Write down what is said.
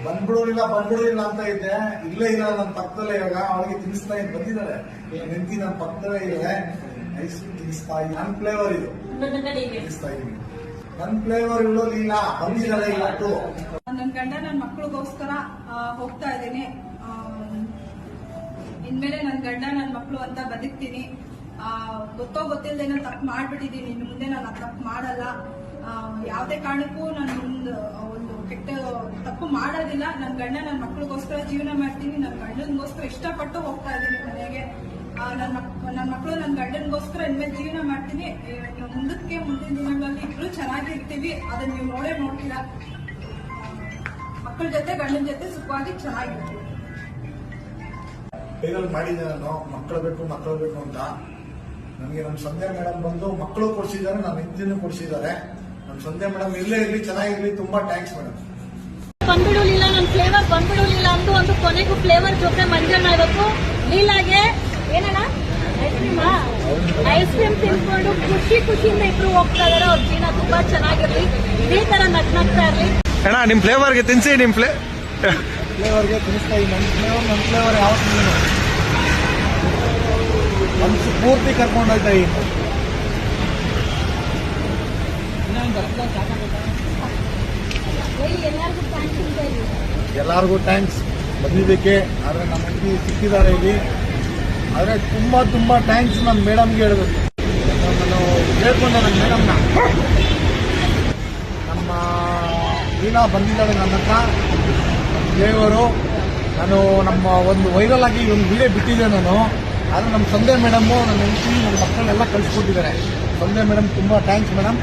ಬಂದ್ಬಿಡೋದಿಲ್ಲ ಅಂತ ಇದ್ದೆ. ಇಲ್ಲೇ ಇಲ್ಲ ನನ್ನ ಪಕ್ಕದಲ್ಲೇ. ಇವಾಗ ಅವಳಿಗೆ ತಿನ್ನಿಸ್ತಾ ಇದ್ದು ಬಂದಿದ್ದಾರೆ. ನೆಂತಿ ನನ್ನ ಪಕ್ಕದಲ್ಲೇ ಇದೆ. ಐಸ್ ಕ್ರೀಮ್ ತಿನ್ನಿಸ್ತಾ ಇದ್ದೀನಿ. ನನ್ನ ಫ್ಲೇವರ್ ಇದು ತಿನ್ನಿಸ್ತಾ ಇದ್ದೀನಿ. ನನ್ನ ಫ್ಲೇವರ್ ಇಲ್ಲ ಬಂದಿದ್ದಾರೆ ಇವತ್ತು. ನನ್ನ ಗಂಡ ನನ್ನ ಮಕ್ಕಳಿಗೋಸ್ಕರ ಹೋಗ್ತಾ ಇದ್ದೀನಿ. ಇನ್ಮೇಲೆ ನನ್ನ ಗಂಡ ನನ್ನ ಮಕ್ಕಳು ಅಂತ ಬದುಕ್ತೀನಿ. ಗೊತ್ತೋ ಗೊತ್ತಿಲ್ಲದೆ ನಾನು ತಪ್ಪು ಮಾಡ್ಬಿಟ್ಟಿದ್ದೀನಿ. ಇನ್ನು ಮುಂದೆ ನಾನು ತಪ್ಪು ಮಾಡಲ್ಲ. ಯಾವುದೇ ಕಾರಣಕ್ಕೂ ನಾನು ಒಂದು ಕೆಟ್ಟ ತಪ್ಪು ಮಾಡೋದಿಲ್ಲ. ನನ್ನ ಗಂಡ ನನ್ನ ಮಕ್ಕಳಿಗೋಸ್ಕರ ಜೀವನ ಮಾಡ್ತೀನಿ. ನನ್ನ ಗಂಡನಿಗೋಸ್ಕರ ಇಷ್ಟಪಟ್ಟು ಹೋಗ್ತಾ ಇದ್ದೀನಿ ಮನೆಗೆ. ನನ್ನ ಮಕ್ಕಳು ನನ್ನ ಗಂಡನಿಗೋಸ್ಕರ ಇನ್ಮೇಲೆ ಜೀವನ ಮಾಡ್ತೀನಿ. ಮುಂದಿನ ದಿನಗಳಲ್ಲಿ ಇಬ್ರು ಚೆನ್ನಾಗಿರ್ತೀವಿ. ಅದನ್ನ ನೀವು ನೋಡ್ತೀರಾ. ಮಕ್ಕಳ ಜೊತೆ ಗಂಡನ ಜೊತೆ ಸುಖವಾಗಿ ಚೆನ್ನಾಗಿರ್ತೀವಿ. ಕೈಯಲ್ಲಿ ಮಾಡಿದ್ದೆ ನಾನು. ಮಕ್ಕಳು ಬೇಕು ಅಂತ. ನನಗೆ ನಮ್ಮ ಸಂಧ್ಯಾ ಮೇಡಮ್ ಬಂದು ಮಕ್ಕಳು ಕೊಡಿಸಿದ್ದಾರೆ, ನನ್ನ ಹೆಂಡತಿನೂ ಕೊಡಿಸಿದ್ದಾರೆ. ನಮ್ಮ ಸಂಧ್ಯಾ ಮೇಡಮ್ ಇಲ್ಲೇ ಇರಲಿ, ಚೆನ್ನಾಗಿರ್ಲಿ. ತುಂಬಾ ಥ್ಯಾಂಕ್ಸ್ ಮೇಡಮ್. ಬಂದ್ಬಿಡಲಿಲ್ಲ, ನನ್ನ ಫ್ಲೇವರ್ ಬಂದ್ಬಿಡಲಿಲ್ಲ ಅಂದು ಒಂದು ಕೊನೆಗೂ ಫ್ಲೇವರ್ ಜೊತೆ ಮಂಜಣ್ಣ ಇವತ್ತು ಲೀಲಾಗೆ ಏನಣ್ಣ ಐಸ್ ಕ್ರೀಮ್ ತಿನ್ಕೊಂಡು ಖುಷಿಯಿಂದ ಇಬ್ರು ಹೋಗ್ತಾ ಇದಾರೆ. ಅವ್ರ ಜೀವನ ತುಂಬಾ ಚೆನ್ನಾಗಿರ್ಲಿ. ಇದೇ ತರ ನಗ್ನಾಗ್ತಾ ಇರ್ಲಿ. ಅಣ್ಣ ನಿಮ್ ಫ್ಲೇವರ್ಗೆ ತಿನ್ಸಿ. ನಿಮ್ ಫ್ಲೇವರ್ಗೆ ತಿನ್ನಿಸ್ತಾ ಇದ್ದೀನಿ. ನನ್ನ ಫ್ಲೇವರ್ ಯಾವತ್ತೂ ಮನಸ್ಸು ಪೂರ್ತಿ ಕರ್ಕೊಂಡು ಹೋಗ್ತಾ ಇದ್ದೀನಿ. ಎಲ್ಲರಿಗೂ ಥ್ಯಾಂಕ್ಸ್ ಬಂದಿದ್ದಕ್ಕೆ. ಆದರೆ ನಮ್ಮ ಹೆಂಡತಿ ಸಿಕ್ಕಿದ್ದಾರೆ ಇಲ್ಲಿ. ಆದರೆ ತುಂಬಾ ಥ್ಯಾಂಕ್ಸ್ ನನ್ನ ಮೇಡಮ್ಗೆ ಹೇಳಬೇಕು. ನಾನು ಹೇಳ್ಕೊಂಡೆ ನನ್ನ ಮೇಡಮ್ನ. ನಮ್ಮ ಲೀಲಾ ಬಂದಿದ್ದಾಳೆ ನನ್ನ ಹತ್ರ. ದೇವರು ನಾನು ನಮ್ಮ ಒಂದು ವೈರಲ್ ಆಗಿ ಒಂದು ವಿಡಿಯೋ ಬಿಟ್ಟಿದ್ದೆ ನಾನು. ಆದರೆ ನಮ್ಮ ಸಂಧ್ಯಾ ಮೇಡಮ್ಮು ನನ್ನ ಹೆಂಡತಿ ನನ್ನ ಮಕ್ಕಳನ್ನೆಲ್ಲ ಕಳಿಸ್ಕೊಟ್ಟಿದ್ದಾರೆ. ಸಂಧ್ಯಾ ಮೇಡಮ್ ತುಂಬ ಥ್ಯಾಂಕ್ಸ್ ಮೇಡಮ್.